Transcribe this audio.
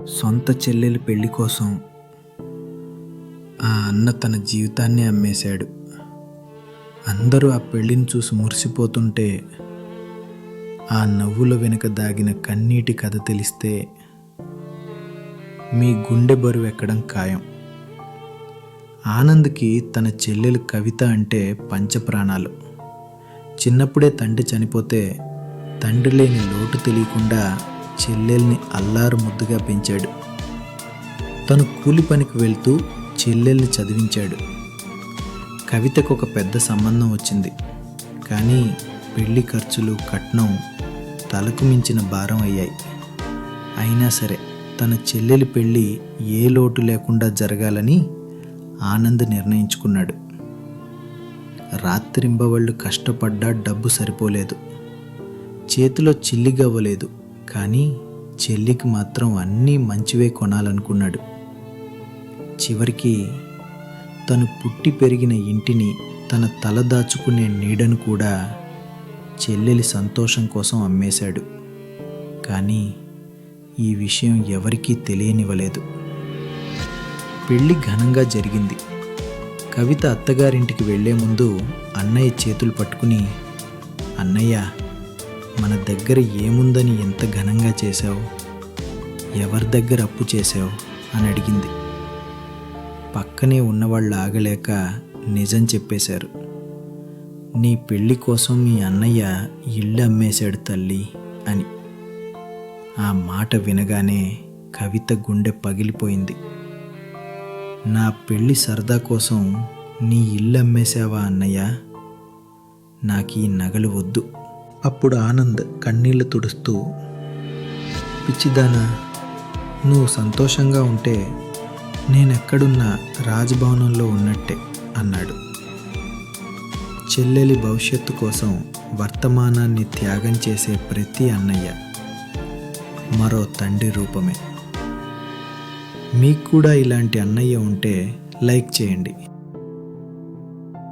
సొంత చెల్లెలి పెళ్లి కోసం ఆ అన్న తన జీవితాన్ని అమ్మేశాడు. అందరూ ఆ పెళ్లిని చూసి మురిసిపోతుంటే ఆ నవ్వుల వెనుక దాగిన కన్నీటి కథ తెలిస్తే మీ గుండె బరువు ఎక్కడం ఖాయం. ఆనంద్కి తన చెల్లెలు కవిత అంటే పంచప్రాణాలు. చిన్నప్పుడే తండ్రి చనిపోతే తండ్రి లేని లోటు తెలియకుండా చెల్లెల్ని అల్లారు ముద్దుగా పెంచాడు. తను కూలి పనికి వెళ్తూ చెల్లెల్ని చదివించాడు. కవితకు ఒక పెద్ద సంబంధం వచ్చింది. కానీ పెళ్లి ఖర్చులు, కట్నం తలకు మించిన భారం అయ్యాయి. అయినా సరే తన చెల్లెలి పెళ్ళి ఏ లోటు లేకుండా జరగాలని ఆనంద్ నిర్ణయించుకున్నాడు. రాత్రింబవళ్ళు కష్టపడ్డా డబ్బు సరిపోలేదు. చేతిలో చిల్లిగవ్వలేదు. కానీ చెల్లికి మాత్రం అన్నీ మంచివే కొనాలనుకున్నాడు. చివరికి తను పుట్టి పెరిగిన ఇంటిని, తన తల దాచుకునే నీడను కూడా చెల్లెలి సంతోషం కోసం అమ్మేశాడు. కానీ ఈ విషయం ఎవరికీ తెలియనివ్వలేదు. పెళ్ళి ఘనంగా జరిగింది. కవిత అత్తగారింటికి వెళ్లే ముందు అన్నయ్య చేతులు పట్టుకుని, అన్నయ్య, మన దగ్గర ఏముందని ఎంత ఘనంగా చేశావు? ఎవరి దగ్గర అప్పు చేశావు అని అడిగింది. పక్కనే ఉన్నవాళ్ళు ఆగలేక నిజం చెప్పేశారు. నీ పెళ్లి కోసం మీ అన్నయ్య ఇల్లు అమ్మేశాడు తల్లి అని. ఆ మాట వినగానే కవిత గుండె పగిలిపోయింది. నా పెళ్లి సరదా కోసం నీ ఇల్లు అమ్మేశావా అన్నయ్య? నాకు ఈ నగలు వద్దు. అప్పుడు ఆనంద్ కన్నీళ్లు తుడుస్తూ, పిచ్చిదానా, నువ్వు సంతోషంగా ఉంటే నేనెక్కడున్నా రాజభవనంలో ఉన్నట్టే అన్నాడు. చెల్లెలి భవిష్యత్తు కోసం వర్తమానాన్ని త్యాగం చేసే ప్రతి అన్నయ్య మరో తండ్రి రూపమే. మీకు కూడా ఇలాంటి అన్నయ్య ఉంటే లైక్ చేయండి.